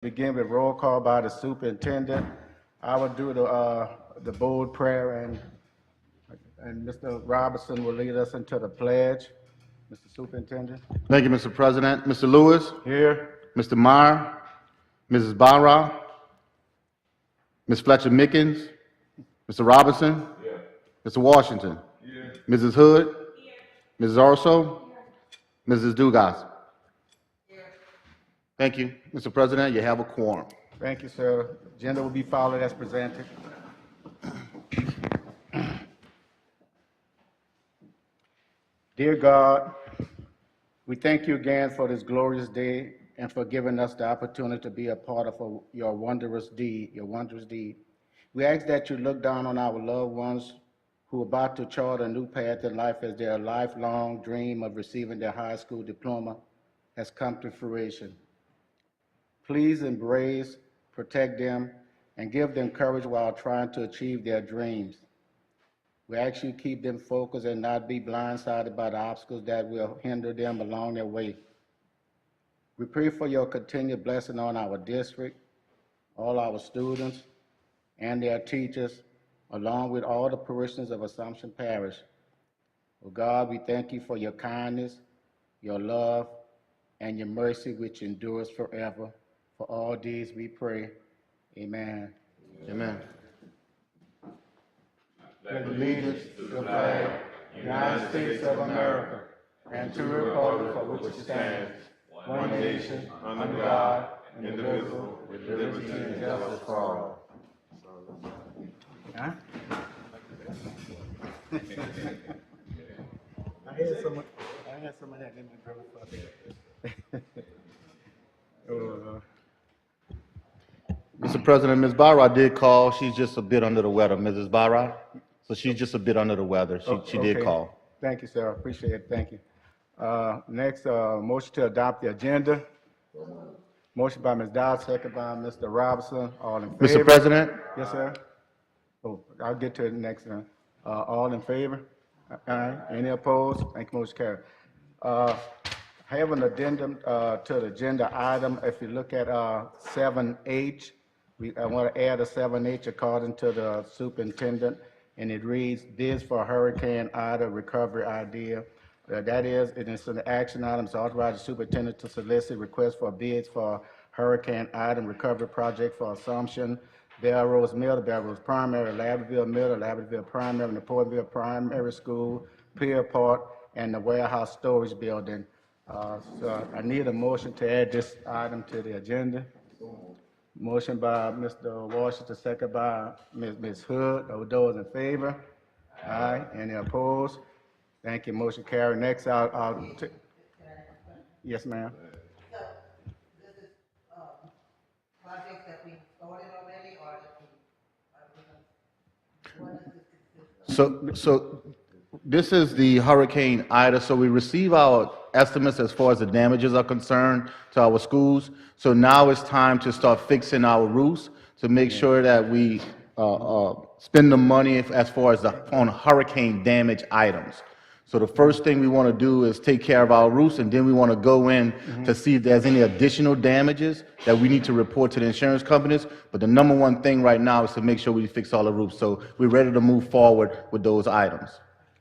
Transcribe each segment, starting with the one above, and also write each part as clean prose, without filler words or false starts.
Begin with roll call by the superintendent. I will do the bold prayer and Mr. Robinson will lead us into the pledge. Mr. Superintendent. Thank you, Mr. President. Mr. Lewis, Here. Mr. Meyer, Mrs. Barra, Ms. Fletcher Mickens, Mr. Robinson, Mr. Washington, Mrs. Hood, Mrs. Orso, Mrs. Dugas. Thank you, Mr. President. You have a quorum. Thank you, sir. Agenda will be followed as presented. Dear God, we thank you again for this glorious day and for giving us the opportunity to be a part of your wondrous deed, We ask that you look down on our loved ones who are about to chart a new path in life as their lifelong dream of receiving their high school diploma has come to fruition. Please embrace, protect them, and give them courage while trying to achieve their dreams. We ask you to keep them focused and not be blindsided by the obstacles that will hinder them along their way. We pray for your continued blessing on our district, all our students, and their teachers, along with all the parishioners of Assumption Parish. Oh God, we thank you for your kindness, your love, and your mercy which endures forever. For all these we pray. Amen. Amen. Pledge allegiance to the flag, United States of America, and to the republic for which it stands, one nation, under God, indivisible, with liberty and justice for all. Huh? I had someone that in the group. Mr. President, Ms. Barra did call. She's just a bit under the weather, Mrs. Barra. So she's just a bit under the weather. She did Okay. call. Thank you, sir. Appreciate it. Thank you. Next, motion to adopt the agenda. Motion by Ms. Dodds, second by Mr. Robinson. All in favor? Mr. President, Yes, sir. Oh, I'll get to it next one. All in favor? Aye. Any opposed? Thank you, motion carried. I have an addendum to the agenda item. If you look at 7H, I want to add a 7H according to the superintendent, and it reads, bids for Hurricane Ida recovery idea. That is, it is an action item to authorize the superintendent to solicit requests for bids for Hurricane Ida recovery project for Assumption, Belrose Middle, Belrose Primary, Lavderville Middle, Lavderville Primary, and the Portville Primary School, Pier Park, and the warehouse storage building. So I need a motion to add this item to the agenda. Motion by Mr. Washington, second by Ms. Hood. All those in favor? Aye. Any opposed? Thank you. Motion carried. Next, yes, ma'am. So, this is, projects that we started already, or that we, what is this consist of? so this is the Hurricane Ida. So we receive our estimates as far as the damages are concerned to our schools. So now it's time to start fixing our roofs to make sure that we spend the money as far as on hurricane damage items. So the first thing we want to do is take care of our roofs, and then we want to go in to see if there's any additional damages that we need to report to the insurance companies. But the number one thing right now is to make sure we fix all the roofs. So we're ready to move forward with those items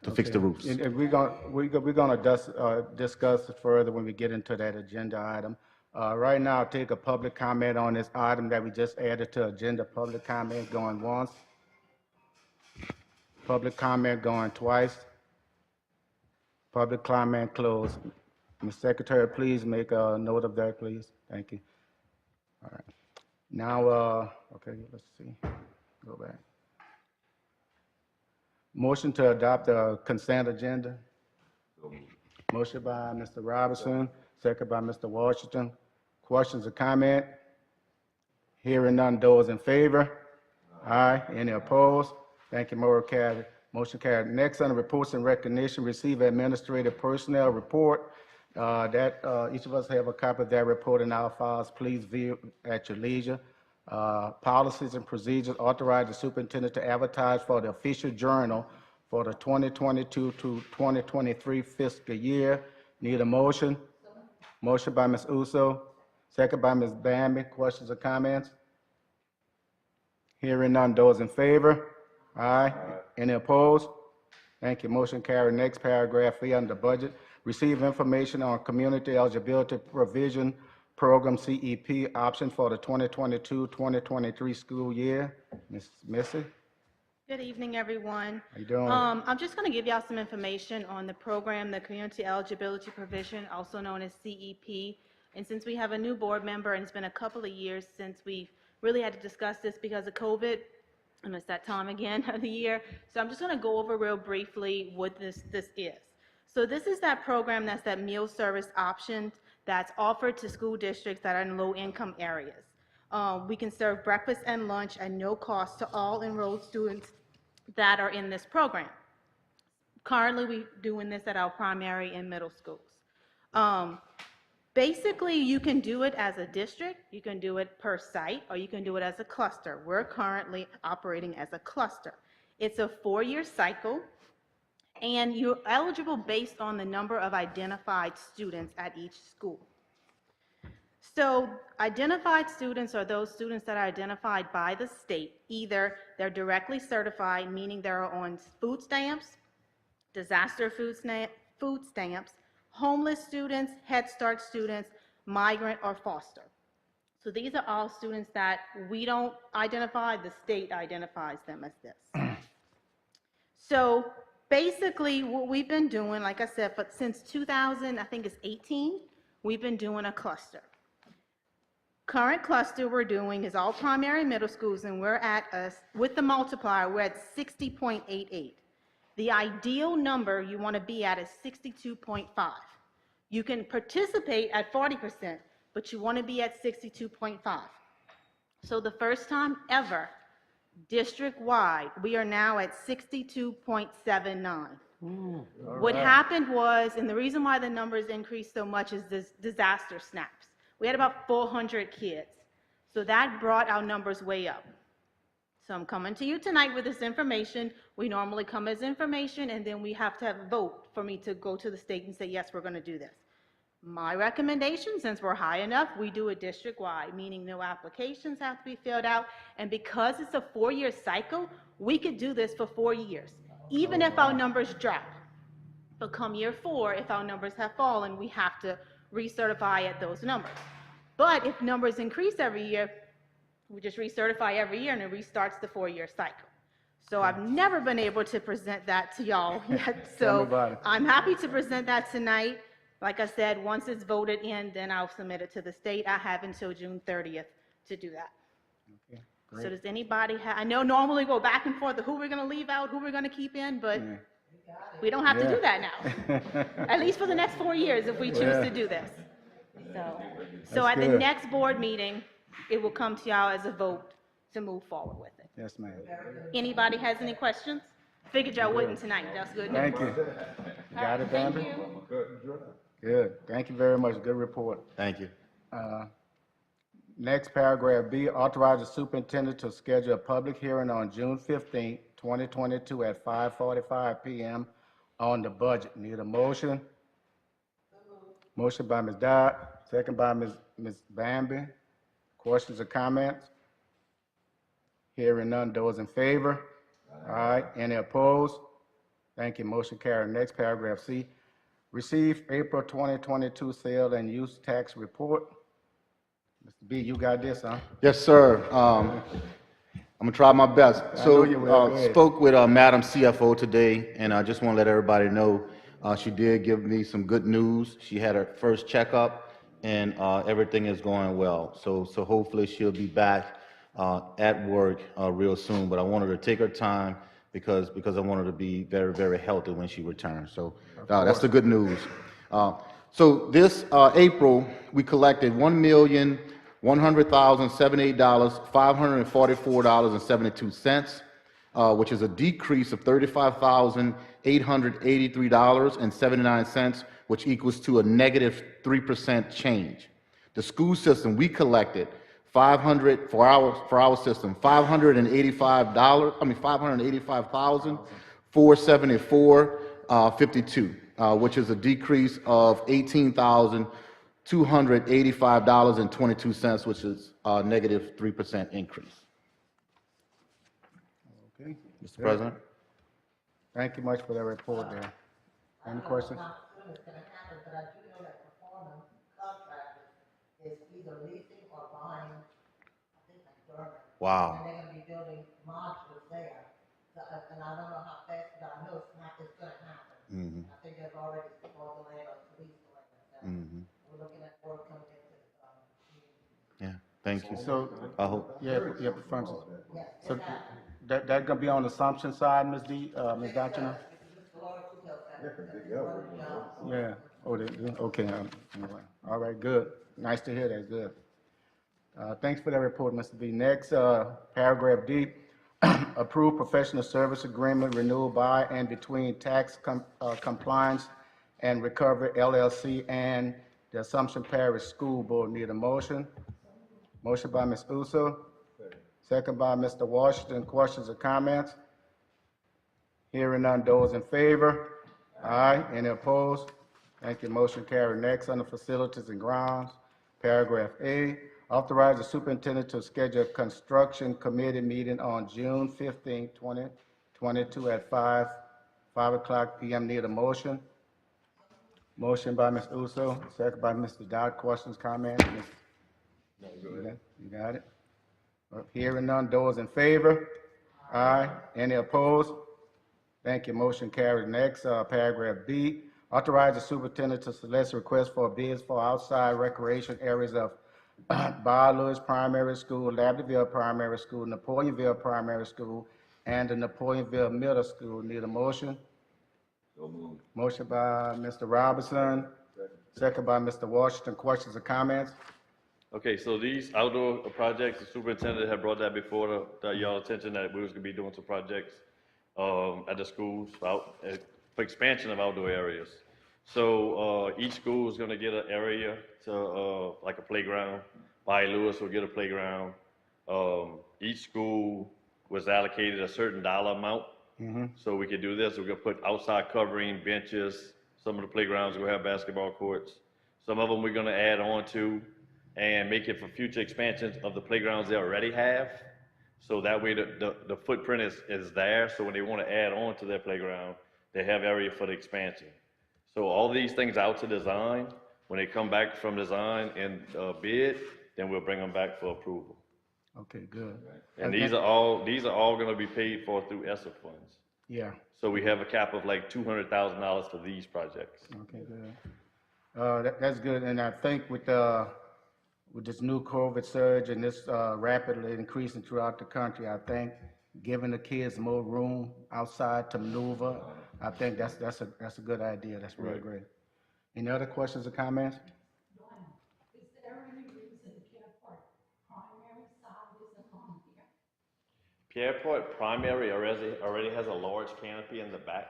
to fix the roofs. And we're gonna discuss it further when we get into that agenda item. Right now, I'll take a public comment on this item that we just added to agenda. Public comment going once. Public comment going twice. Public comment closed. Ms. Secretary, please make a note of that, please. Thank you. All right. Now, okay, let's see. Go back. Motion to adopt the consent agenda. Motion by Mr. Robinson, second by Mr. Washington. Questions or comment? Hearing none, those in favor? Aye. Any opposed? Thank you, motion carried. Next, under reports and recognition, receive administrative personnel report. Each of us have a copy of that report in our files. Please view at your leisure. Policies and procedures authorize the superintendent to advertise for the official journal for the 2022 to 2023 fiscal year. Need a motion? Motion by Ms. Uso, second by Ms. Bambi. Questions or comments? Hearing none, those in favor? Aye. Any opposed? Thank you. Motion carried. Next paragraph, E under budget. Receive information on Community Eligibility Provision Program, CEP, option for the 2022-2023 school year. Ms. Missy, Good evening, everyone. how you doing? I'm just going to give y'all some information on the program, the Community Eligibility Provision, also known as CEP. And since we have a new board member, and it's been a couple of years since we've really had to discuss this because of COVID, and it's that time again of the year, so I'm just going to go over real briefly what this is. So this is that program that's that meal service option that's offered to school districts that are in low-income areas. We can serve breakfast and lunch at no cost to all enrolled students that are in this program. Currently, we're doing this at our primary and middle schools. Basically, you can do it as a district, you can do it per site, or you can do it as a cluster. We're currently operating as a cluster. It's a 4-year cycle, and you're eligible based on the number of identified students at each school. So identified students are those students that are identified by the state. Either they're directly certified, meaning they're on food stamps, disaster food stamps, homeless students, Head Start students, migrant or foster. So these are all students that we don't identify, the state identifies them as this. So basically what we've been doing, like I said, but since 2000, I think it's 18, we've been doing a cluster. Current cluster we're doing is all primary and middle schools, and we're at with the multiplier, we're at 60.88. The ideal number you want to be at is 62.5. You can participate at 40%, but you want to be at 62.5. So the first time ever, district-wide, we are now at 62.79. What happened was, and the reason why the numbers increased so much is this disaster snaps. We had about 400 kids. So that brought our numbers way up. So I'm coming to you tonight with this information. We normally come as information, and then we have to have a vote for me to go to the state and say, yes, we're going to do this. My recommendation, since we're high enough, we do it district-wide, meaning no applications have to be filled out. And because it's a 4-year cycle, we could do this for 4 years, even if our numbers drop. But come year 4, if our numbers have fallen, we have to recertify at those numbers. But if numbers increase every year, we just recertify every year and it restarts the 4-year cycle. So I've never been able to present that to y'all yet. So I'm happy to present that tonight. Like I said, once it's voted in, then I'll submit it to the state. I have until June 30th to do that. Okay, great. So does anybody have, I know normally go back and forth of who we're going to leave out, who we're going to keep in, but we don't have to do that now. At least for the next 4 years if we choose to do this. So at the good. next board meeting, it will come to y'all as a vote to move forward with it. Yes, ma'am. Anybody has any questions? Figured y'all wouldn't tonight. That's good news. Thank you. Got it, Thank Bambi? you. Good. Thank you very much. Good report. Thank you. Next paragraph, B, authorize the superintendent to schedule a public hearing on June 15, 2022 at 5:45 p.m. on the budget. Need a motion? Motion by Ms. Dodd, second by Ms. Bambi. Questions or comments? Hearing none, those in favor? Aye. Any opposed? Thank you, motion carried. Next paragraph, C, receive April 2022 sale and use tax report. Mr. B, you got this, huh? Yes, sir. I'm gonna try my best. know you will. Go ahead. Spoke with Madam CFO today, and I just want to let everybody know she did give me some good news. She had her first checkup, and everything is going well. So hopefully she'll be back at work real soon. But I wanted her to take her time because I want her to be very, very healthy when she returns. So that's the good news. So this April, we collected $1,100,078, $544.72, which is a decrease of $35,883.79, which equals to a negative 3% change. The school system, we collected $585,474.52, which is a decrease of $18,200 $285.22, which is a negative 3% increase. Okay. Mr. President? Thank you much for that report there. Any questions? How soon it's gonna happen, but I do know that performance contractors is either leasing or buying, I think like Durban. Wow. And they're gonna be building modules there. So, and I don't know how fast, but I know it's gonna happen. I think they've already bought the land or leased the land. We're looking at work coming into the, community. Yeah, thank you. So, I hope. yeah, Francis. Yes, So it's happening. that gonna be on the assumption side, Ms. Ms. Dachino? Florida Food Health Center. Yeah, oh, okay, anyway. All right, good. Nice to hear that, good. Thanks for that report, Mr. B. Next, paragraph D, approve professional service agreement renewal by and between Tax Compliance and Recovery LLC and the Assumption Parish School Board. Need a motion? Motion by Ms. Uso, second by Mr. Washington. Questions or comments? Hearing none, those in favor? Aye. Any opposed? Thank you, motion carried. Next, under Facilities and Grounds, paragraph A, authorize the superintendent to schedule a construction committee meeting on June 15, 2022 at 5 o'clock p.m. Need a motion? Motion by Ms. Uso, second by Mr. Dodd. Questions, comments? You got it? Hearing none, those in favor? Aye. Any opposed? Thank you, motion carried. Next, paragraph B, authorize the superintendent to solicit requests for bids for outside recreation areas of Bar Lewis Primary School, Labadville Primary School, Napoleonville Primary School, and the Napoleonville Middle School. Need a motion? Motion by Mr. Robinson, second by Mr. Washington. Questions or comments? Okay, so these outdoor projects, the superintendent had brought that before y'all attention that we was gonna be doing some projects at the schools for expansion of outdoor areas. So each school is gonna get an area to like a playground. By Lewis will get a playground. Each school was allocated a certain dollar amount. So we could do this. We're gonna put outside covering, benches. Some of the playgrounds will have basketball courts. Some of them we're gonna add on to and make it for future expansions of the playgrounds they already have. So that way the footprint is there. So when they want to add on to their playground, they have area for the expansion. So all these things out to design, when they come back from design and bid, then we'll bring them back for approval. Okay, good. And these are all going to be paid for through ESSER funds. Yeah, So we have a cap of like $200,000 for these projects. okay, good. That's good, and I think with this new COVID surge and this rapidly increasing throughout the country, I think giving the kids more room outside to maneuver, I think that's a good idea. That's really great. Any other questions or comments? Is there any reason Pierpont primary side isn't on here? Pierpont Primary already has a large canopy in the back.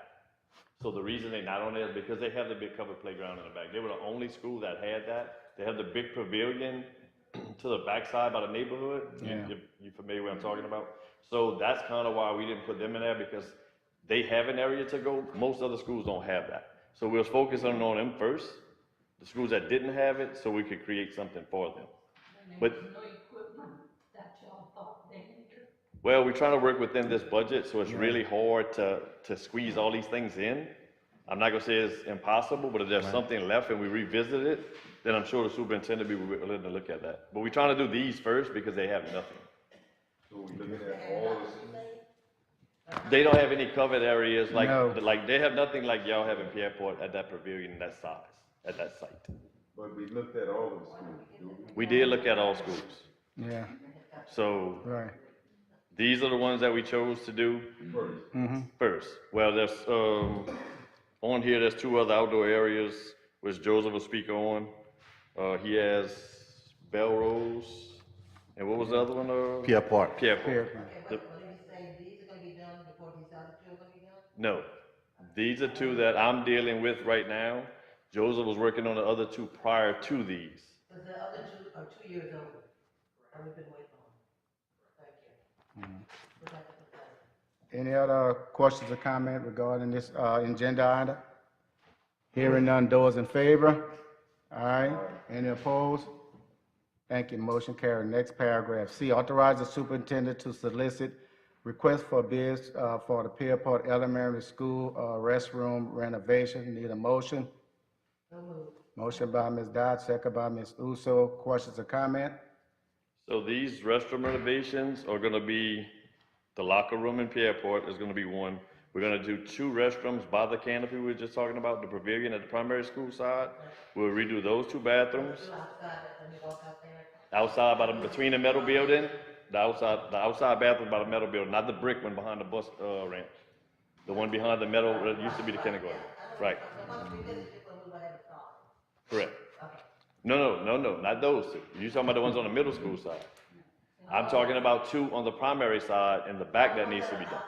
So the reason they're not on it is because they have the big covered playground in the back. They were the only school that had that. They have the big pavilion to the backside by the neighborhood. Yeah. You familiar with what I'm talking about? So that's kind of why we didn't put them in there, because they have an area to go. Most other schools don't have that. So we was focusing on them first, the schools that didn't have it, so we could create something for them. And But there's no equipment that y'all thought they needed? well, we're trying to work within this budget, so it's really hard to squeeze all these things in. I'm not gonna say it's impossible, but if there's something left and we revisit it, then I'm sure the superintendent will be willing to look at that. But we're trying to do these first because they have nothing. They don't have any covered areas like, No. like they have nothing like y'all have in Pierpont at that pavilion, that size, at that site. But we looked at all of the schools, didn't we? We did look at all schools. Yeah, So right. these are the ones that we chose to do first. Well, there's, on here, there's two other outdoor areas, which Joseph will speak on. He has Belrose, and what was the other one? Pierpont. Pierpont. Fair. The- What are you saying, these are gonna be done before these other two are gonna be done? No, these are two that I'm dealing with right now. Joseph was working on the other two prior to these. Because the other two are 2 years old, and we've been waiting on them. Thank you. We'd like to put that. Any other questions or comment regarding this agenda item? Hearing none, those in favor? Aye. Any opposed? Thank you. Motion carried. Next paragraph. C, authorize the superintendent to solicit requests for bids for the Pierpont Elementary School restroom renovation. Need a motion? Motion by Ms. Dodd, second by Ms. Uso. Questions or comment? So these restroom renovations are gonna be, the locker room in Pierpont is gonna be one. We're gonna do 2 restrooms by the canopy we were just talking about, the pavilion at the primary school side. We'll redo those 2 bathrooms. Outside by the, between the metal building, the outside bathroom by the metal building, not the brick one behind the bus, ramp. The one behind the metal, that used to be the kindergarten. Right, correct. No, not those 2. You're talking about the ones on the middle school side. I'm talking about 2 on the primary side in the back that needs to be done.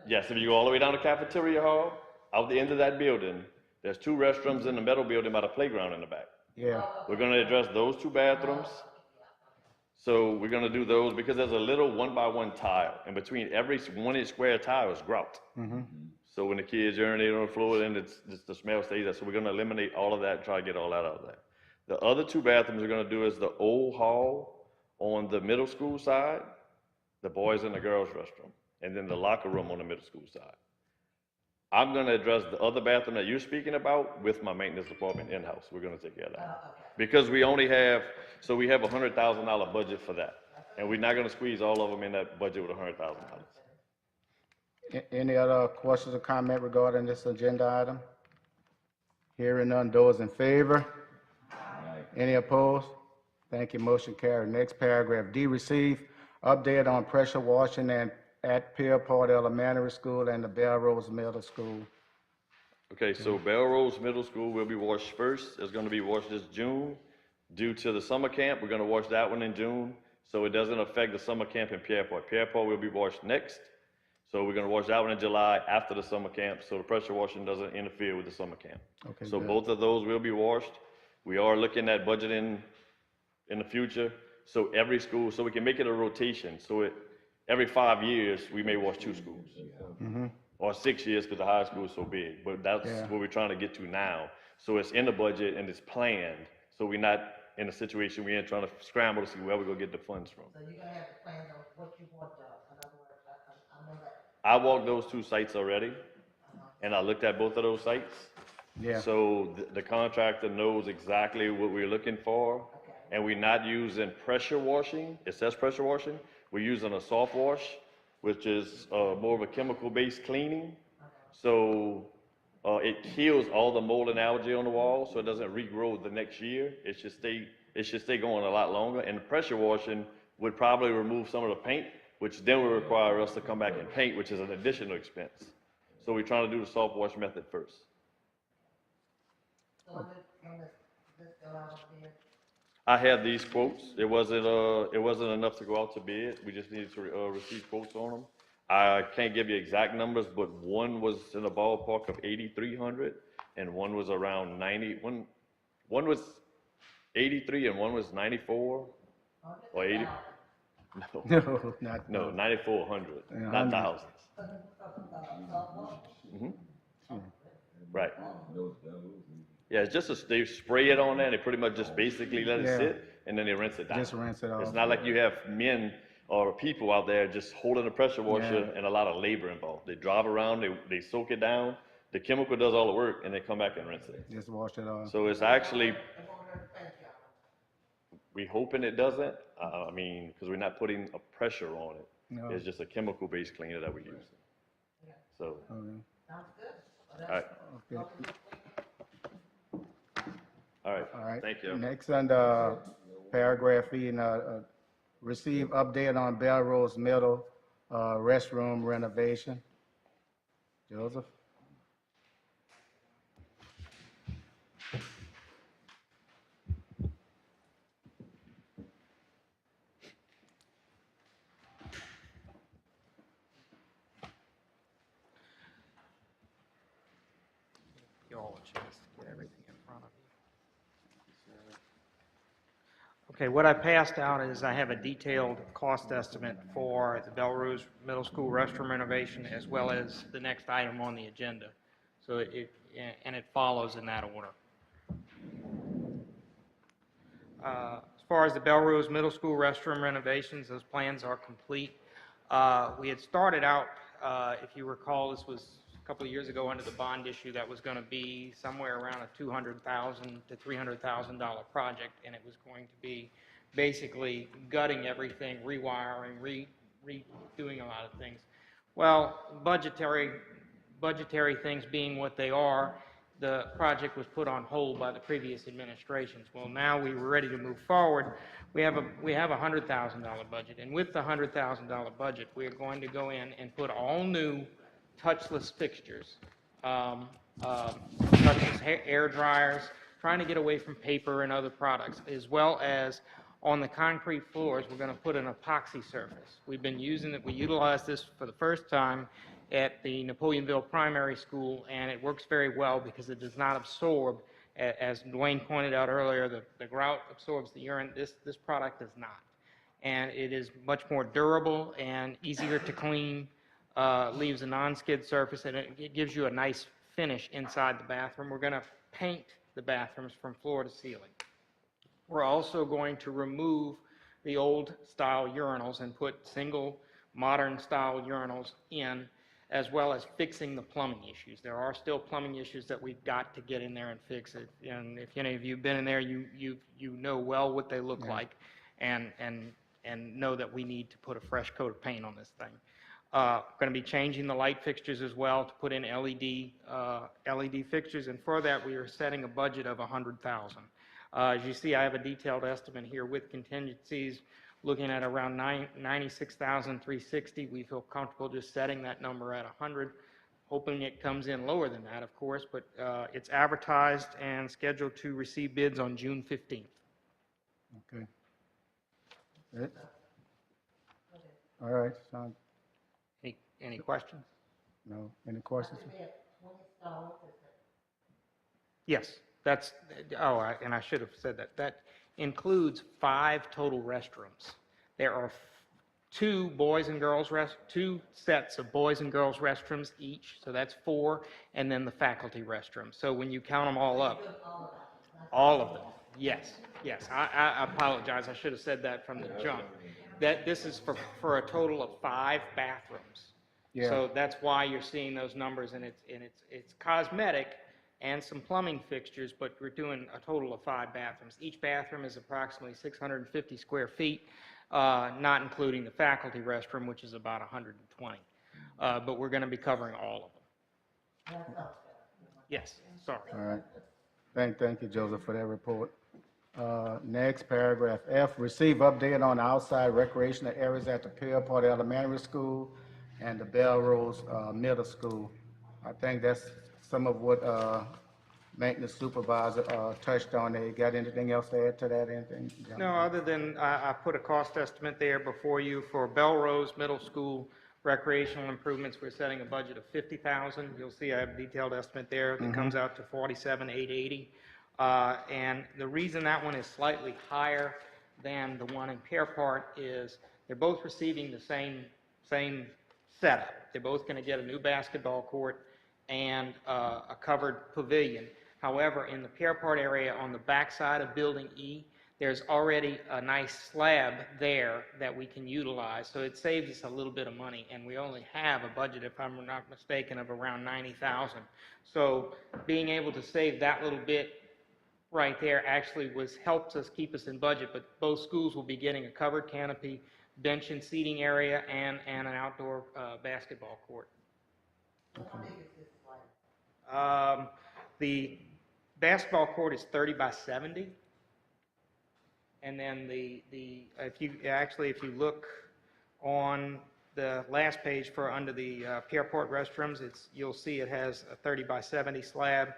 Yes, if you go all the way down to cafeteria hall, out the end of that building, there's 2 restrooms in the metal building by the playground in the back. Yeah. We're gonna address those 2 bathrooms. So we're gonna do those because there's a little 1x1 tile, and between every 1-inch square tile is grout. So when the kids urinate on the floor, then it's the smell stays there. So we're gonna eliminate all of that and try to get all that out of there. The other 2 bathrooms we're gonna do is the old hall on the middle school side, the boys and the girls restroom, and then the locker room on the middle school side. I'm gonna address the other bathroom that you're speaking about with my maintenance department in-house. We're gonna take care of that. Because we only have, so we have a $100,000 budget for that. And we're not gonna squeeze all of them in that budget with $100,000. Any other questions or comment regarding this agenda item? Hearing none, those in favor? Any opposed? Thank you. Motion carried. Next paragraph. D, receive update on pressure washing and at Pierpont Elementary School and the Belrose Middle School. Okay, so Belrose Middle School will be washed first. It's gonna be washed this June. Due to the summer camp, we're gonna wash that one in June, so it doesn't affect the summer camp in Pierpont. Pierpont will be washed next, so we're gonna wash that one in July after the summer camp, so the pressure washing doesn't interfere with the summer camp. Okay, So good. both of those will be washed. We are looking at budgeting in the future, so every school, so we can make it a rotation, so every 5 years, we may wash 2 schools. Or 6 years, because the high school is so big, but that's Yeah. what we're trying to get to now. So it's in the budget and it's planned, so we're not in a situation we're in trying to scramble to see where we're gonna get the funds from. So you're gonna have to plan on what you want done, in other words, I know that. I walked those 2 sites already, and I looked at both of those sites. Yeah. So the contractor knows exactly what we're looking for, and we're not using pressure washing. It says pressure washing. We're using a soft wash, which is more of a chemical-based cleaning. So it kills all the mold and algae on the wall, so it doesn't regrow the next year. It should stay going a lot longer. And the pressure washing would probably remove some of the paint, which then would require us to come back and paint, which is an additional expense. So we're trying to do the soft wash method first. So when this go out on bid, I had these quotes. It wasn't enough to go out to bid. We just needed to receive quotes on them. I can't give you exact numbers, but one was in the ballpark of 8,300, and one was around 90. One was 83, and one was 94 or 80. No, No, not. no, 9,400, Yeah, not hundred. thousands. Right. Yeah, it's just they spray it on there, and they pretty much just basically let it Yeah. sit, and then they rinse it down. Just rinse it off. It's not like you have men or people out there just holding a pressure washer Yeah. and a lot of labor involved. They drive around, they soak it down, the chemical does all the work, and they come back and rinse it. Just wash it off. So it's actually, it won't hurt the paint job. we hoping it doesn't, I mean, because we're not putting a pressure on it. No. It's just a chemical-based cleaner that we're using. So, Okay. Sounds good. Well, all right, Okay. all right. All right. Thank you. Next, under paragraph E, receive update on Belrose Middle restroom renovation. Joseph? You all a chance to get everything in front of you. Okay, what I passed out is I have a detailed cost estimate for the Belrose Middle School restroom renovation as well as the next item on the agenda. So it follows in that order. As far as the Belrose Middle School restroom renovations, those plans are complete. We had started out, if you recall, this was a couple of years ago under the bond issue that was going to be somewhere around a $200,000 to $300,000 project, and it was going to be basically gutting everything, rewiring, redoing a lot of things. Well, budgetary things being what they are, the project was put on hold by the previous administrations. Well, now we were ready to move forward. We have a $100,000 budget, and with the $100,000 budget, we are going to go in and put all new touchless fixtures, touchless air dryers, trying to get away from paper and other products, as well as on the concrete floors, we're going to put an epoxy surface. We've been using it, we utilized this for the first time at the Napoleonville Primary School, and it works very well because it does not absorb, as Dwayne pointed out earlier, the grout absorbs the urine. This product does not. And it is much more durable and easier to clean, leaves a non-skid surface, and it gives you a nice finish inside the bathroom. We're going to paint the bathrooms from floor to ceiling. We're also going to remove the old style urinals and put single modern style urinals in, as well as fixing the plumbing issues. There are still plumbing issues that we've got to get in there and fix it. And if any of you have been in there, you know well what they look like, and know that we need to put a fresh coat of paint on this thing. Going to be changing the light fixtures as well to put in LED fixtures, and for that we are setting a budget of $100,000. As you see, I have a detailed estimate here with contingencies, looking at around $96,360. We feel comfortable just setting that number at 100, hoping it comes in lower than that, of course, but it's advertised and scheduled to receive bids on June 15th. Okay. Good. All right, sound, Any questions? no, any questions? We have 20 stalls, is it? Yes, that's, and I should have said that. That includes 5 total restrooms. There are two sets of boys and girls restrooms each, so that's 4, and then the faculty restroom. So when you count them all up, all of them, yes. I apologize, I should have said that from the jump. That this is for a total of 5 bathrooms. Yeah. So that's why you're seeing those numbers, and it's cosmetic and some plumbing fixtures, but we're doing a total of 5 bathrooms. Each bathroom is approximately 650 square feet, not including the faculty restroom, which is about 120. But we're going to be covering all of them. Yes, sorry. All right. Thank you, Joseph, for that report. Next, paragraph F, receive update on outside recreational areas at the Pierpont Elementary School and the Belrose Middle School. I think that's some of what maintenance supervisor touched on. They got anything else to add to that? Anything? No, other than I put a cost estimate there before you for Belrose Middle School recreational improvements. We're setting a budget of $50,000. You'll see I have a detailed estimate there that comes out to $47,880. And the reason that one is slightly higher than the one in Pierpont is they're both receiving the same setup. They're both going to get a new basketball court and a covered pavilion. However, in the Pierpont area on the backside of Building E, there's already a nice slab there that we can utilize, so it saves us a little bit of money, and we only have a budget, if I'm not mistaken, of around $90,000. So being able to save that little bit right there actually helps us keep us in budget, but both schools will be getting a covered canopy, bench and seating area, and an outdoor basketball court. How big is this slide? The basketball court is 30 by 70. And then if you look on the last page for under the Pierpont restrooms, you'll see it has a 30 by 70 slab.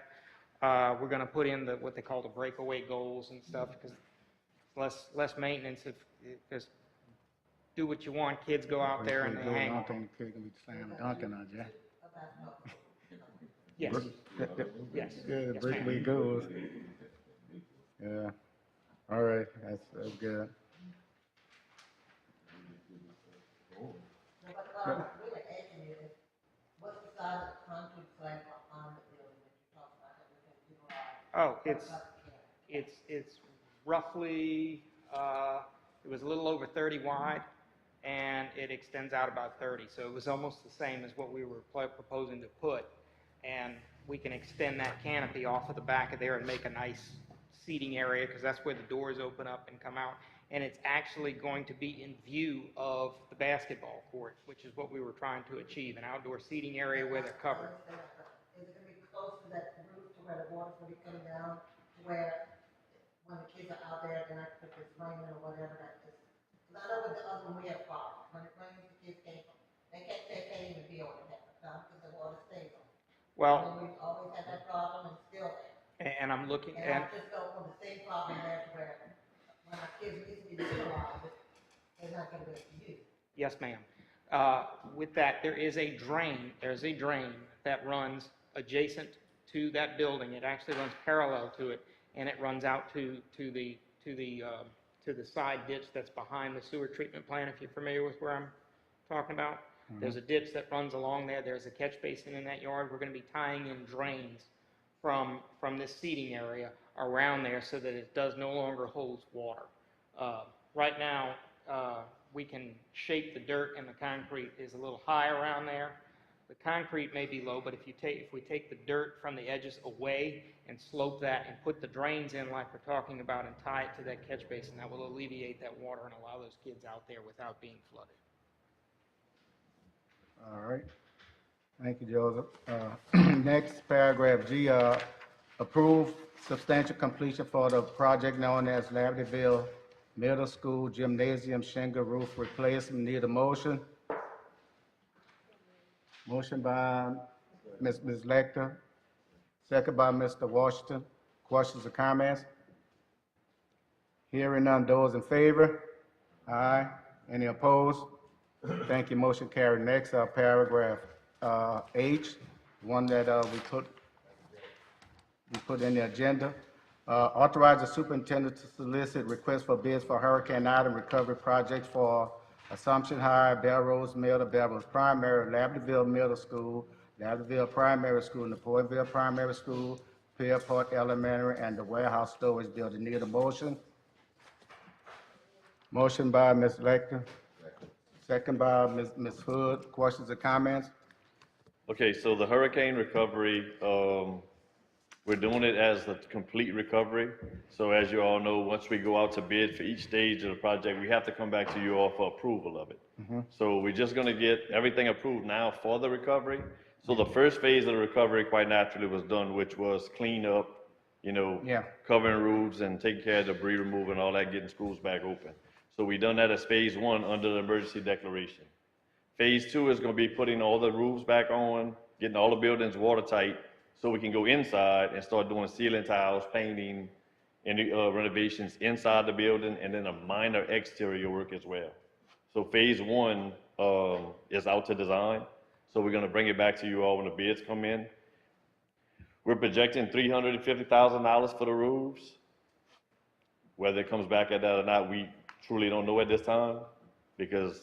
We're going to put in what they call the breakaway goals and stuff because it's less maintenance. Because do what you want, kids go out there and they hang. I don't think the kid can be slam dunking on you. Yes. Yes. Yeah, Yes, breakaway ma'am. goals. Yeah. All right, that's good. What I'm really asking you is, what's the size of the concrete slab on the building that you talked about that we can utilize? Oh, it's roughly, it was a little over 30 wide, and it extends out about 30. So it was almost the same as what we were proposing to put. And we can extend that canopy off of the back of there and make a nice seating area, because that's where the doors open up and come out. And it's actually going to be in view of the basketball court, which is what we were trying to achieve, an outdoor seating area where they're covered. Is it gonna be close to that roof to where the water's gonna be coming down, to where when the kids are out there, then if it's raining or whatever, that is, cause I know with the other one, we have problems, when it rains, the kids they can't even be on it half the time, because the water stays on. Well, And we've always had that problem, and still there. and I'm looking, And and I just don't want the same problem there to where, when our kids need to be utilized, they're not gonna be able to use it. yes, ma'am. With that, there's a drain that runs adjacent to that building. It actually runs parallel to it, and it runs out to the side ditch that's behind the sewer treatment plant, if you're familiar with where I'm talking about. There's a ditch that runs along there. There's a catch basin in that yard. We're gonna be tying in drains from this seating area around there so that it does no longer holds water. Right now, we can shape the dirt, and the concrete is a little high around there. The concrete may be low, but if we take the dirt from the edges away and slope that and put the drains in like we're talking about and tie it to that catch basin, that will alleviate that water and allow those kids out there without being flooded. All right. Thank you, Joseph. Next, paragraph G, approve substantial completion for the project known as Labadeville Middle School Gymnasium Shingle Roof Replacement. Need a motion? Motion by Ms. Lecter, second by Mr. Washington. Questions or comments? Hearing none, those in favor? Aye. Any opposed? Thank you, motion carried. Next, paragraph H, one that we put in the agenda. Authorize the superintendent to solicit requests for bids for Hurricane Ida recovery projects for Assumption High, Belrose Middle, Belrose Primary, Labadeville Middle School, Labadeville Primary School, Napoleonville Primary School, Pierpont Elementary, and the warehouse storage building. Need a motion? Motion by Ms. Lecter. Second by Ms. Hood. Questions or comments? Okay, so the hurricane recovery, we're doing it as a complete recovery. So as you all know, once we go out to bid for each stage of the project, we have to come back to you all for approval of it. So we're just gonna get everything approved now for the recovery. So the first phase of the recovery quite naturally was done, which was clean up, Yeah. covering roofs and taking care of debris removal and all that, getting schools back open. So we done that as phase one under the emergency declaration. Phase two is gonna be putting all the roofs back on, getting all the buildings watertight, so we can go inside and start doing ceiling tiles, painting, and renovations inside the building, and then a minor exterior work as well. So phase one is out to design, so we're gonna bring it back to you all when the bids come in. We're projecting $350,000 for the roofs. Whether it comes back at that or not, we truly don't know at this time, because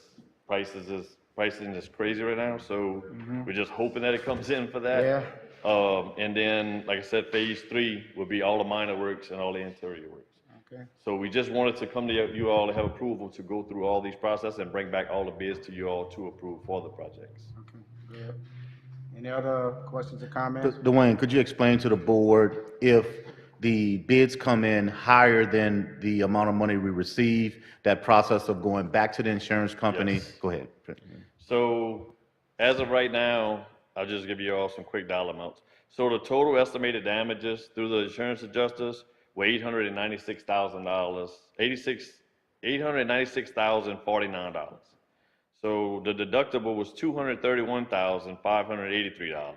pricing is crazy right now, so we're just hoping that it comes in for that. Yeah. And then, like I said, phase three will be all the minor works and all the interior works. Okay. So we just wanted to come to you all to have approval to go through all these processes and bring back all the bids to you all to approve for the projects. Okay, good. Any other questions or comments? Dwayne, could you explain to the board if the bids come in higher than the amount of money we receive, that process of going back to the insurance company? Yes. Go ahead. So as of right now, I'll just give you all some quick dollar amounts. So the total estimated damages through the insurance adjusters were $896,000, $896,049. So the deductible was $231,583.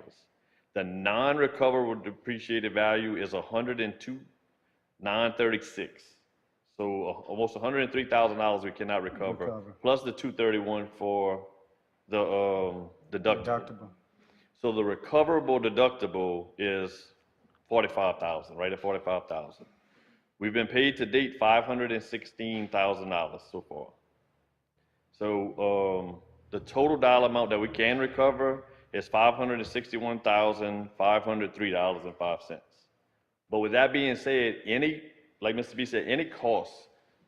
The non-recoverable depreciated value is $102,936. So almost $103,000 we cannot recover, plus the $231 for the deductible. Deductible. So the recoverable deductible is $45,000, right at $45,000. We've been paid to date $516,000 so far. So the total dollar amount that we can recover is $561,503.05. But with that being said, any like Mr. B said, any cost.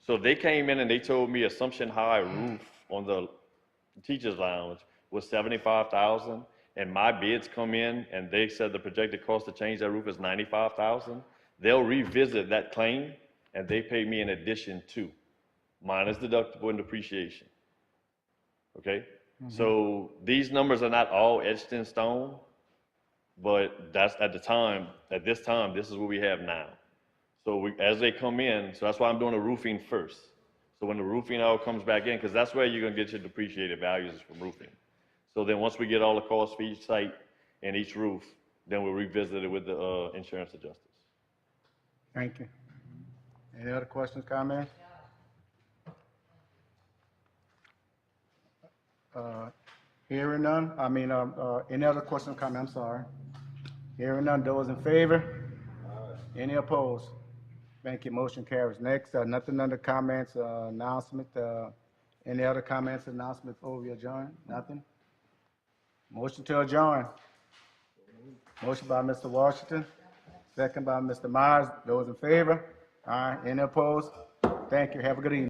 So they came in and they told me Assumption High roof on the teachers lounge was 75,000, and my bids come in and they said the projected cost to change that roof is 95,000. They'll revisit that claim and they pay me in addition to, minus deductible and depreciation. Okay? So these numbers are not all etched in stone, but that's at this time, this is what we have now. So as they come in, so that's why I'm doing the roofing first. So when the roofing all comes back in, because that's where you're gonna get your depreciated values is from roofing. So then once we get all the costs for each site and each roof, then we'll revisit it with the insurance adjusters. Thank you. Any other questions, comments? Hearing none, any other questions, comments, I'm sorry. Hearing none, those in favor? Any opposed? Thank you, motion carries. Next, nothing under comments, announcement, any other comments, announcement before we adjourn? Nothing? Motion to adjourn. Motion by Mr. Washington, second by Mr. Myers. Those in favor? Aye. Any opposed? Thank you. Have a good evening.